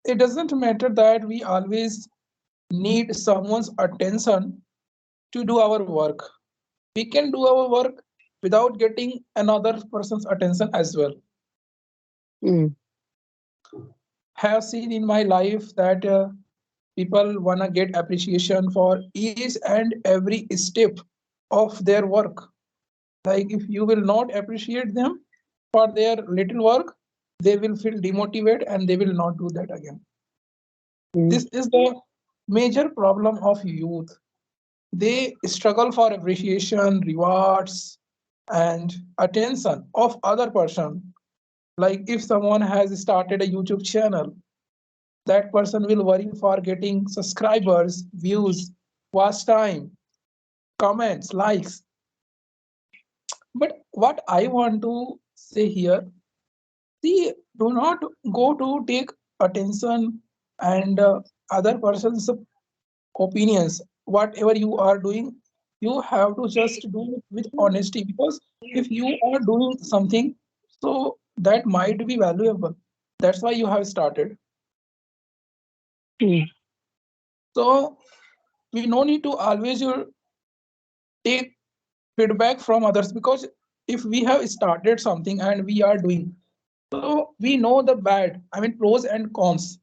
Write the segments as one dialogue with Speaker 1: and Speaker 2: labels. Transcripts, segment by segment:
Speaker 1: it doesn't matter that we always need someone's attention to do our work. We can do our work without getting another person's attention as well.
Speaker 2: Mm.
Speaker 1: Have seen in my life that people wanna get appreciation for each and every step of their work. Like if you will not appreciate them for their little work, they will feel demotivated and they will not do that again.
Speaker 2: Mm.
Speaker 1: This is the major problem of youth. They struggle for appreciation, rewards, and attention of other person. Like if someone has started a YouTube channel, that person will worry for getting subscribers, views, watch time, comments, likes. But what I want to say here, see, do not go to take attention and other person's opinions. Whatever you are doing, you have to just do it with honesty, because if you are doing something, so that might be valuable. That's why you have started.
Speaker 2: Mm.
Speaker 1: So we no need to always take feedback from others, because if we have started something and we are doing, so we know the bad, I mean pros and cons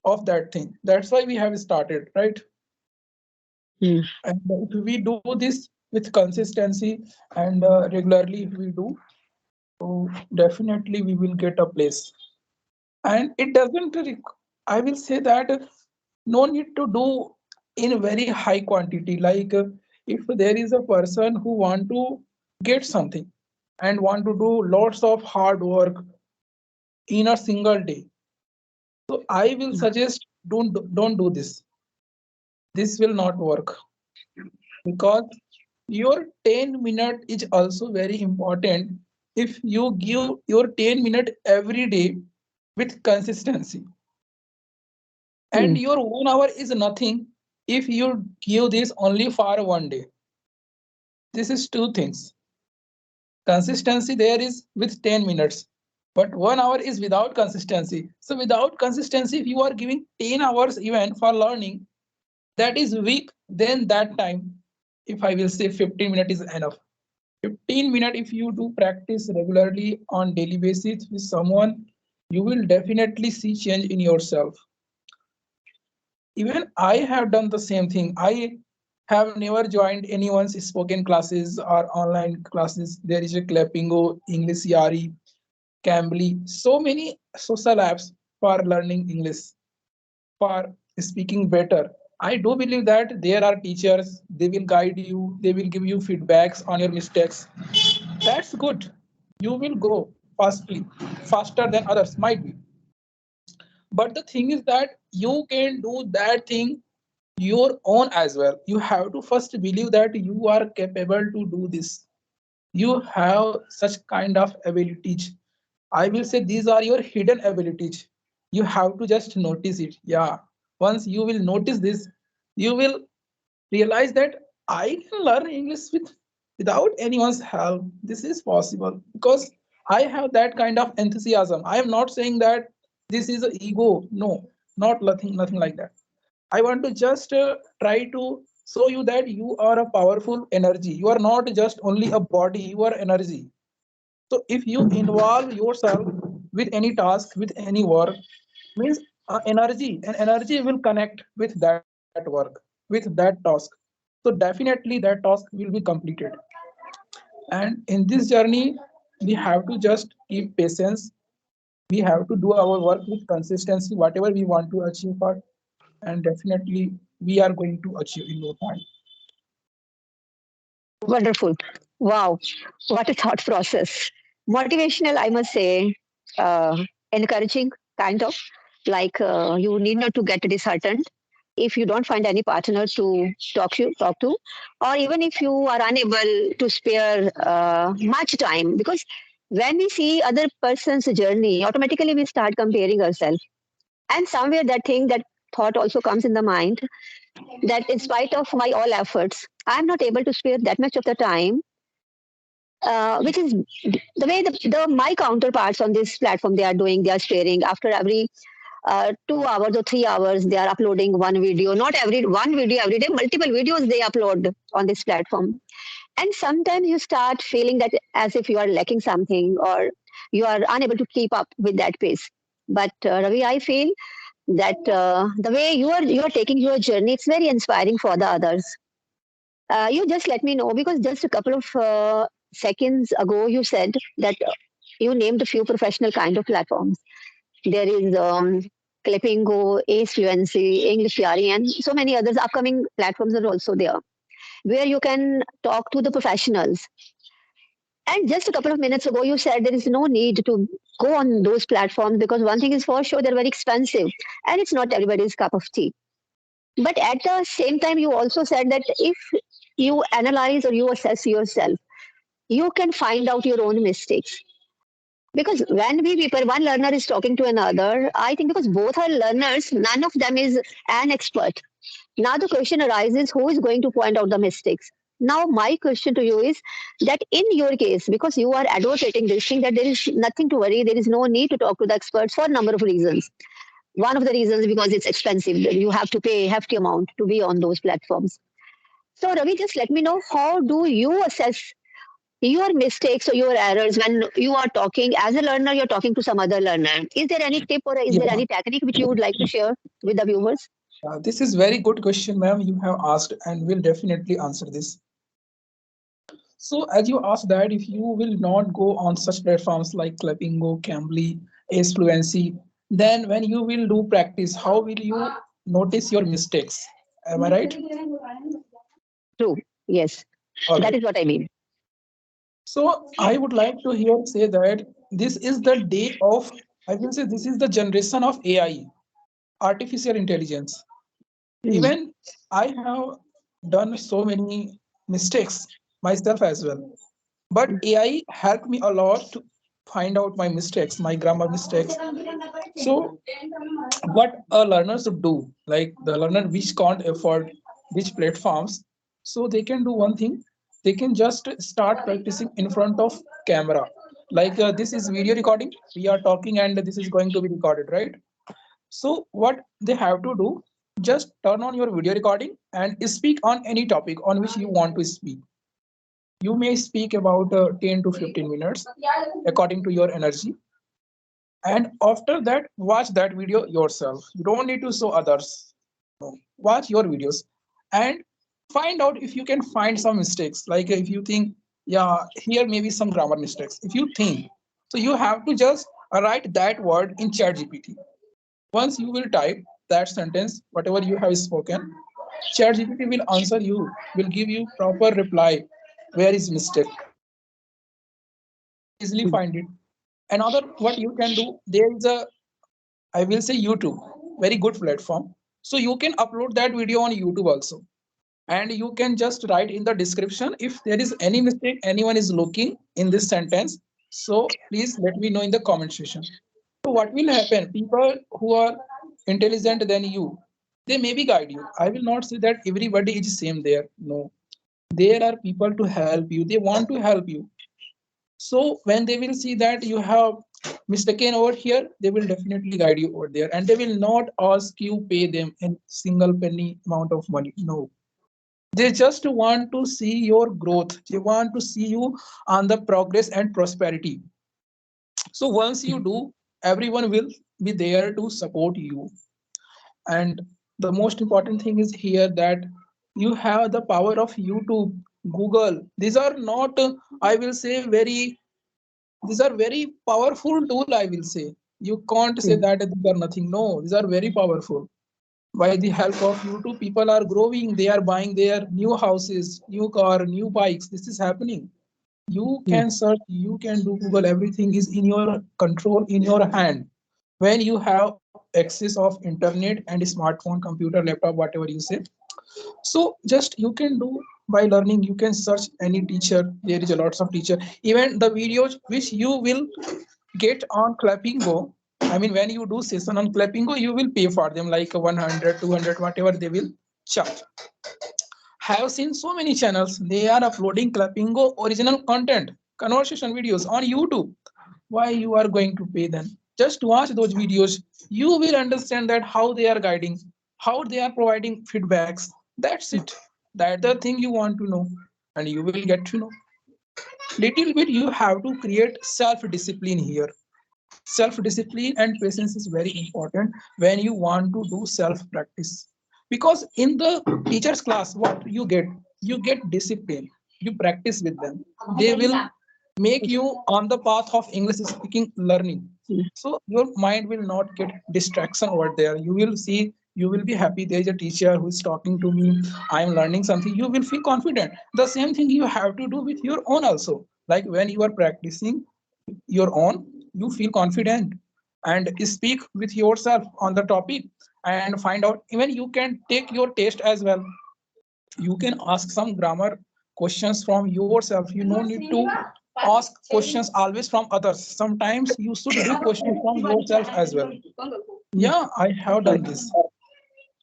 Speaker 1: of that thing. That's why we have started, right?
Speaker 2: Mm.
Speaker 1: And if we do this with consistency and regularly, if we do, so definitely we will get a place. And it doesn't I will say that no need to do in very high quantity. Like if there is a person who want to get something and want to do lots of hard work in a single day, so I will suggest don't do this. This will not work, because your 10 minute is also very important. If you give your 10 minute every day with consistency, and
Speaker 2: Mm.
Speaker 1: your 1 hour is nothing if you give this only for one day. This is two things. Consistency there is with 10 minutes, but 1 hour is without consistency. So without consistency, if you are giving 10 hours even for learning, that is weak. Then that time, if I will say 15 minutes is enough. 15 minutes, if you do practice regularly on daily basis with someone, you will definitely see change in yourself. Even I have done the same thing. I have never joined anyone's spoken classes or online classes. There is a Clapingo, English Yari, Cambly, so many social apps for learning English, for speaking better. I do believe that there are teachers, they will guide you, they will give you feedbacks on your mistakes. That's good. You will grow fastly, faster than others might be. But the thing is that you can do that thing your own as well. You have to first believe that you are capable to do this. You have such kind of abilities. I will say these are your hidden abilities. You have to just notice it. Yeah. Once you will notice this, you will realize that I can learn English without anyone's help. This is possible because I have that kind of enthusiasm. I am not saying that this is an ego. No, not nothing like that. I want to just try to show you that you are a powerful energy. You are not just only a body, you are energy. So if you involve yourself with any task, with any work, means energy, and energy will connect with that work, with that task. So definitely that task will be completed. And in this journey, we have to just keep patience. We have to do our work with consistency, whatever we want to achieve for, and definitely we are going to achieve in no time.
Speaker 2: Wonderful. Wow. What a thought process. Motivational, I must say, encouraging, kind of. Like you need not to get disheartened if you don't find any partner to talk to, or even if you are unable to spare much time. Because when we see other person's journey, automatically we start comparing ourselves. And somewhere that thing, that thought also comes in the mind that in spite of my all efforts, I'm not able to spare that much of the time, which is the way the my counterparts on this platform they are doing. They are sharing after every 2 hours or 3 hours they are uploading one video, not every one video every day, multiple videos they upload on this platform. And sometimes you start feeling that as if you are lacking something or you are unable to keep up with that pace. But Ravi, I feel that the way you are taking your journey, it's very inspiring for the others. You just let me know, because just a couple of seconds ago you said that you named a few professional kind of platforms. There is Clapingo, Ace Fluency, English Yari, and so many others. Upcoming platforms are also there where you can talk to the professionals. And just a couple of minutes ago, you said there is no need to go on those platforms because one thing is for sure, they're very expensive and it's not everybody's cup of tea. But at the same time, you also said that if you analyze or you assess yourself, you can find out your own mistakes. Because when we people, one learner is talking to another, I think because both are learners, none of them is an expert. Now the question arises, who is going to point out the mistakes? Now my question to you is that in your case, because you are advocating this thing, that there is nothing to worry, there is no need to talk to the experts for a number of reasons. One of the reasons because it's expensive, you have to pay a hefty amount to be on those platforms. So Ravi, just let me know, how do you assess your mistakes or your errors when you are talking as a learner, you're talking to some other learner? Is there any tip or is there
Speaker 1: Yeah,
Speaker 2: any technique which you would like to share with the viewers?
Speaker 1: this is very good question, ma'am. You have asked, and we'll definitely answer this. So, as you asked that, if you will not go on such platforms like Clapingo, Cambly, Ace Fluency, then when you will do practice, how will you notice your mistakes? Am I right?
Speaker 2: True. Yes.
Speaker 1: All
Speaker 2: That
Speaker 1: right.
Speaker 2: is what I mean.
Speaker 1: So I would like to here say that this is the day of, I will say this is the generation of AI, artificial intelligence.
Speaker 2: Mm,
Speaker 1: Even I have done so many mistakes myself as well. But AI helped me a lot to find out my mistakes, my grammar mistakes. So what a learner should do, like the learner which can't afford which platforms, so they can do one thing, they can just start practicing in front of camera. Like this is video recording, we are talking and this is going to be recorded, right? So what they have to do, just turn on your video recording and speak on any topic on which you want to speak. You may speak about 10 to 15 minutes according to your energy, and after that watch that video yourself. You don't need to show others. No. Watch your videos and find out if you can find some mistakes. Like if you think, yeah, here maybe some grammar mistakes, if you think, so you have to just write that word in chat gpt. Once you will type that sentence, whatever you have spoken, chat gpt will answer you, will give you proper reply where is mistake. You can easily
Speaker 2: mm,
Speaker 1: find it. Another what you can do, there is a, I will say YouTube, very good platform. So you can upload that video on YouTube also. And you can just write in the description if there is any mistake anyone is looking in this sentence. So please let me know in the comment section. So what will happen? People who are intelligent than you, they maybe guide you. I will not say that everybody is same there. No. There are people to help you. They want to help you. So when they will see that you have mistaken over here, they will definitely guide you over there, and they will not ask you pay them a single penny amount of money. No, they just want to see your growth. They want to see you on the progress and prosperity. So once you do, everyone will be there to support you. And the most important thing is here that you have the power of YouTube, Google. These are not, I will say, very, these are very powerful tool, I will say. You can't say
Speaker 2: mm,
Speaker 1: that these are nothing. No, these are very powerful. By the help of YouTube, people are growing, they are buying their new houses, new car, new bikes. This is happening. You
Speaker 2: mm,
Speaker 1: can search, you can do Google, everything is in your control, in your hand. When you have access of internet and smartphone, computer, laptop, whatever you say, so just you can do by learning. You can search any teacher, there is a lots of teacher. Even the videos which you will get on Clapingo, I mean when you do session on Clapingo, you will pay for them like 100, 200, whatever they will charge. Have seen so many channels, they are uploading Clapingo original content, conversation videos on YouTube. Why you are going to pay them? Just watch those videos. You will understand that how they are guiding, how they are providing feedbacks. That's it. That's the thing you want to know, and you will get to know. Little bit you have to create self-discipline here. Self-discipline and patience is very important when you want to do self-practice. Because in the teacher's class, what you get discipline. You practice with them. They will make you on the path of English speaking learning. So your mind will not get distraction over there. You will see, you will be happy. There is a teacher who is talking to me. I am learning something. You will feel confident. The same thing you have to do with your own also. Like when you are practicing your own, you feel confident and speak with yourself on the topic and find out. Even you can take your test as well. You can ask some grammar questions from yourself. You no need to ask questions always from others. Sometimes you should do questions from yourself as well. Yeah, I have done this,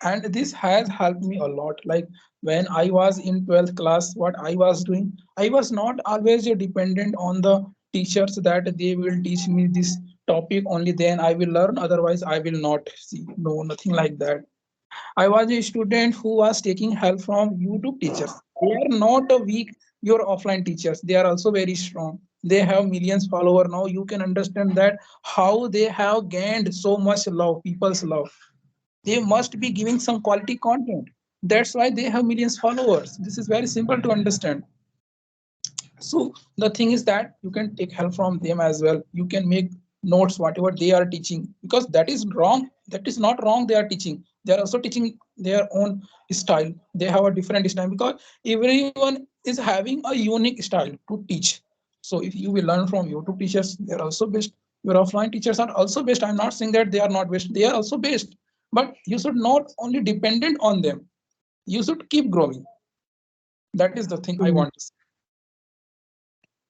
Speaker 1: and this has helped me a lot. Like when I was in 12th class, what I was doing, I was not always dependent on the teachers that they will teach me this topic only, then I will learn, otherwise I will not see. No, nothing like that. I was a student who was taking help from YouTube teachers. They are not a weak, your offline teachers. They are also very strong. They have millions follower now. You can understand that how they have gained so much love, people's love. They must be giving some quality content. That's why they have millions followers. This is very simple to understand. So the thing is that you can take help from them as well. You can make notes whatever they are teaching, because that is wrong, that is not wrong. They are teaching, they are also teaching their own style. They have a different style, because everyone is having a unique style to teach. So if you will learn from YouTube teachers, they are also best. Your offline teachers are also best. I'm not saying that they are not best, they are also best. But you should not only dependent on them, you should keep growing. That is the thing I
Speaker 2: Mm.
Speaker 1: want to say.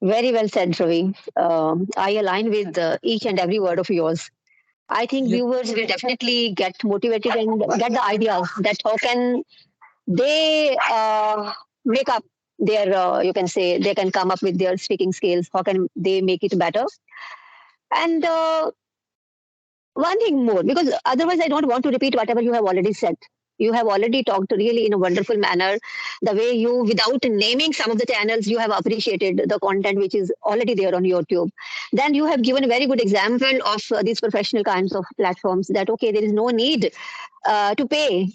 Speaker 2: Very well said, Ravi. I align with each and every word of yours. I think
Speaker 1: Yes.
Speaker 2: viewers will definitely get motivated and get the idea that how can they make up their, you can say, they can come up with their speaking skills. How can they make it better? And one thing more, because otherwise I don't want to repeat whatever you have already said. You have already talked really in a wonderful manner. The way you, without naming some of the channels, you have appreciated the content which is already there on YouTube. Then you have given a very good example of these professional kinds of platforms that, okay, there is no need to pay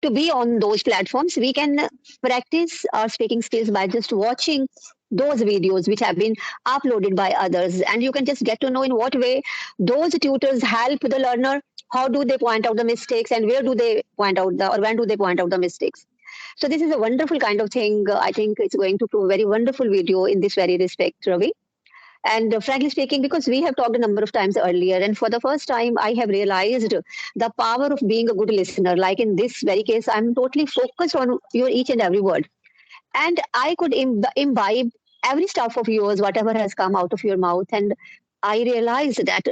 Speaker 2: to be on those platforms. We can practice our speaking skills by just watching those videos which have been uploaded by others. And you can just get to know in what way those tutors help the learner. How do they point out the mistakes, and where do they point out the, or when do they point out the mistakes? So this is a wonderful kind of thing. I think it's going to prove a very wonderful video in this very respect, Ravi. And frankly speaking, because we have talked a number of times earlier, and for the first time, I have realized the power of being a good listener. Like in this very case, I'm totally focused on your each and every word. And I could imbibe every stuff of yours, whatever has come out of your mouth. And I realized that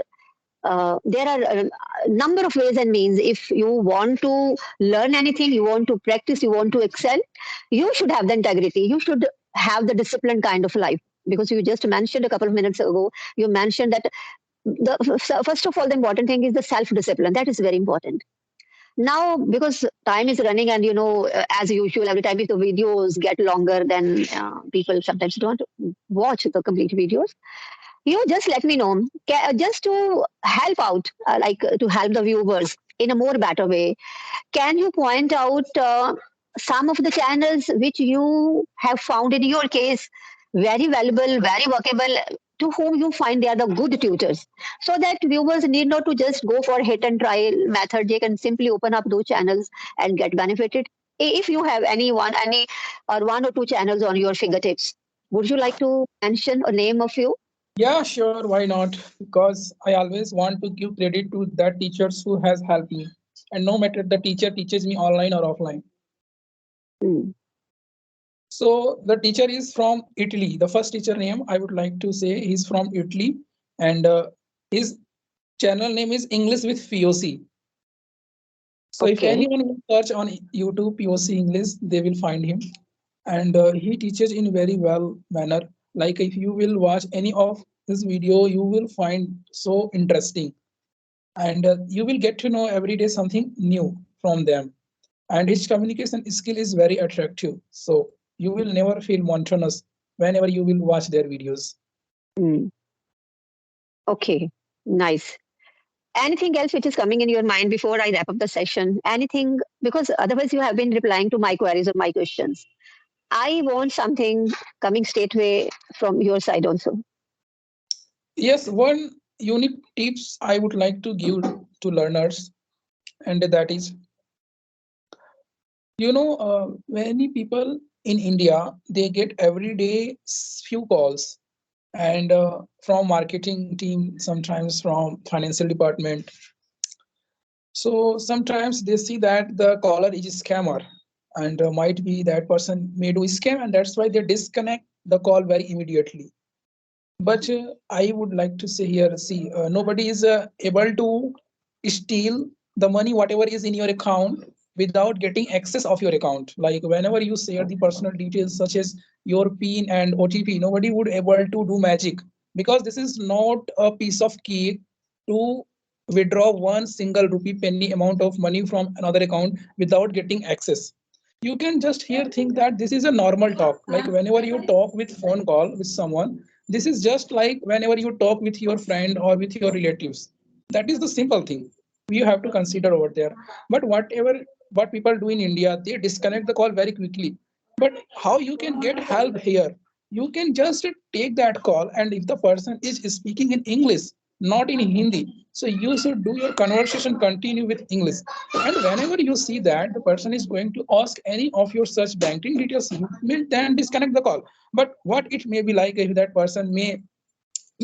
Speaker 2: there are a number of ways and means. If you want to learn anything, you want to practice, you want to excel, you should have the integrity. You should have the disciplined kind of life. Because you just mentioned a couple of minutes ago, you mentioned that first of all, the important thing is the self discipline. That is very important. Now, because time is running, and as usual, every time if the videos get longer, then people sometimes don't watch the complete videos. You just let me know, just to help out, to help the viewers in a more better way. Can you point out some of the channels which you have found in your case very valuable, very workable, to whom you find they are the good tutors, so that viewers need not to just go for hit and try method. They can simply open up those channels and get benefited. If you have any or one or two channels on your fingertips, would you like to mention a name of you?
Speaker 1: Yeah, sure, why not? Because I always want to give credit to that teachers who has helped me. And no matter the teacher teaches me online or offline.
Speaker 2: Hmm.
Speaker 1: So the teacher is from Italy. The first teacher name I would like to say he's from Italy, and his channel name is English with POC. So if
Speaker 2: Okay.
Speaker 1: anyone will search on YouTube POC English, they will find him, and he teaches in very well manner. Like if you will watch any of his video, you will find so interesting. and you will get to know every day something new from them. And his communication skill is very attractive. So you will never feel monotonous whenever you will watch their videos.
Speaker 2: Mm, okay, nice. Anything else which is coming in your mind before I wrap up the session? Anything? Because otherwise, you have been replying to my queries or my questions. I want something coming straightway from your side also.
Speaker 1: Yes, one unique tips I would like to give to learners, and that is, many people in India, they get every day few calls, and from marketing team, sometimes from financial department. So sometimes they see that the caller is a scammer, and might be that person may do scam, and that's why they disconnect the call very immediately. But I would like to say here, see, nobody is able to steal the money, whatever is in your account, without getting access of your account. Like whenever you share the personal details such as your PIN and OTP, nobody would able to do magic, because this is not a piece of cake to withdraw one single rupee penny amount of money from another account without getting access. You can just here think that this is a normal talk, like whenever you talk with phone call with someone, this is just like whenever you talk with your friend or with your relatives. That is the simple thing you have to consider over there. But what people do in India, they disconnect the call very quickly. But how you can get help here? You can just take that call, and if the person is speaking in English, not in Hindi, so you should do your conversation continue with English. And whenever you see that the person is going to ask any of your such banking details, you will then disconnect the call. But what it may be like, if that person may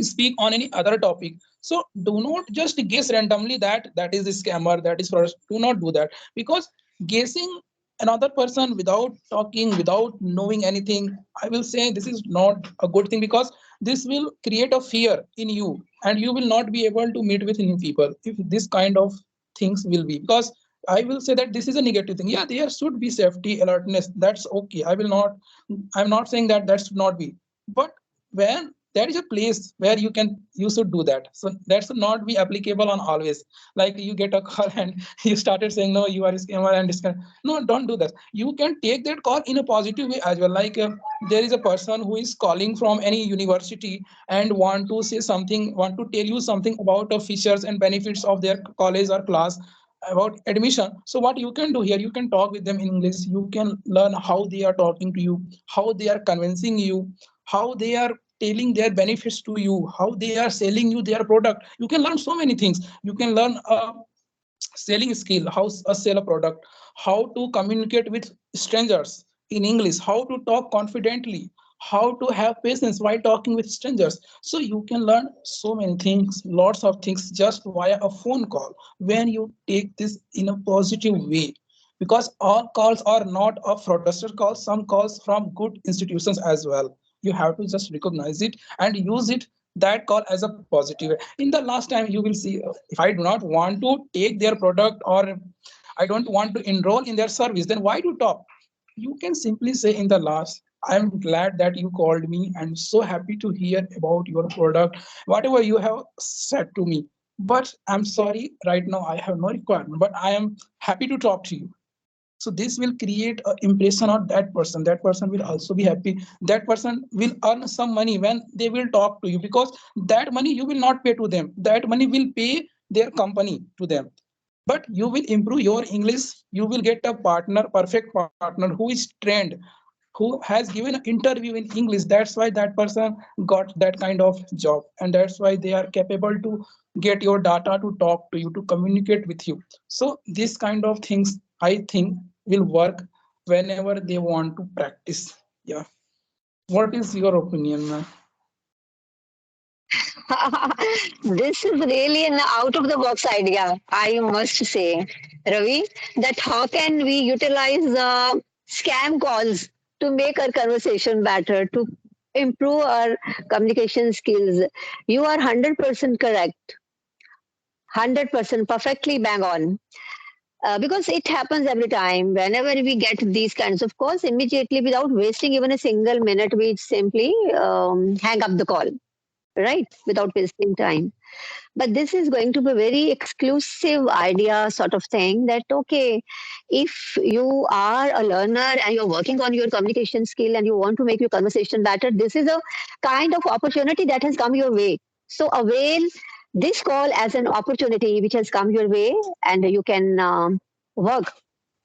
Speaker 1: speak on any other topic, so do not just guess randomly that that is a scammer, that is first. Do not do that, because guessing another person without talking, without knowing anything, I will say this is not a good thing, because this will create a fear in you, and you will not be able to meet with new people if this kind of things will be. Because I will say that this is a negative thing. Yeah, there should be safety alertness, that's okay. I'm not saying that that should not be. But when there is a place where you should do that, so that should not be applicable on always. Like you get a call and you started saying no, you are a scammer and this kind. No, don't do that. You can take that call in a positive way as well. Like there is a person who is calling from any university and want to say something, want to tell you something about the features and benefits of their college or class, about admission. So what you can do here, you can talk with them in English. You can learn how they are talking to you, how they are convincing you, how they are telling their benefits to you, how they are selling you their product. You can learn so many things. You can learn a selling skill, how to sell a product, how to communicate with strangers in English, how to talk confidently, how to have patience while talking with strangers. So you can learn so many things, lots of things, just via a phone call, when you take this in a positive way. Because all calls are not a fraudster calls, some calls from good institutions as well. You have to just recognize it and use it, that call, as a positive. In the last time you will see, if I do not want to take their product, or I don't want to enroll in their service, then why to talk? You can simply say in the last, I'm glad that you called me. I'm so happy to hear about your product, whatever you have said to me. But I'm sorry, right now I have no requirement, but I am happy to talk to you. So this will create an impression on that person. That person will also be happy. That person will earn some money when they will talk to you, because that money you will not pay to them, that money will pay their company to them. But you will improve your English. You will get a partner, perfect partner, who is trained, who has given an interview in English. That's why that person got that kind of job, and that's why they are capable to get your data, to talk to you, to communicate with you. So this kind of things, I think, will work whenever they want to practice. Yeah. What is your opinion, ma'am?
Speaker 2: This is really an out of the box idea, I must say, Ravi. That how can we utilize scam calls to make our conversation better, to improve our communication skills? You are 100% correct, 100% perfectly bang on. Because it happens every time. Whenever we get these kinds of calls, immediately without wasting even a single minute, we simply hang up the call, right? Without wasting time. But this is going to be a very exclusive idea sort of thing that, okay, if you are a learner and you're working on your communication skill and you want to make your conversation better, this is a kind of opportunity that has come your way. So avail this call as an opportunity which has come your way, and you can work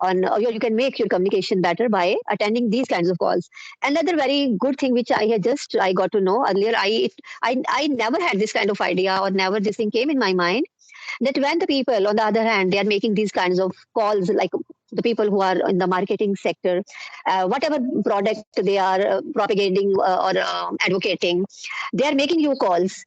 Speaker 2: on, or you can make your communication better by attending these kinds of calls. Another very good thing which I got to know earlier, I never had this kind of idea, or never this thing came in my mind, that when the people on the other hand they are making these kinds of calls, like the people who are in the marketing sector, whatever product they are propagating or advocating, they are making you calls.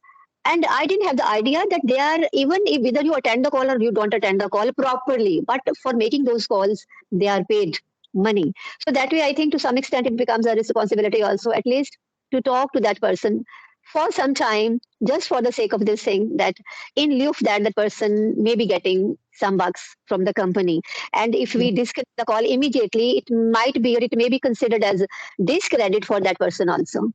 Speaker 2: And I didn't have the idea that they are, even if whether you attend the call or you don't attend the call properly, but for making those calls, they are paid money. So that way, I think to some extent it becomes a responsibility also, at least to talk to that person for some time, just for the sake of this thing, that in lieu of that, the person may be getting some bucks from the company. And if we disconnect the call immediately, it might be, or it may be considered as discredit for that person also.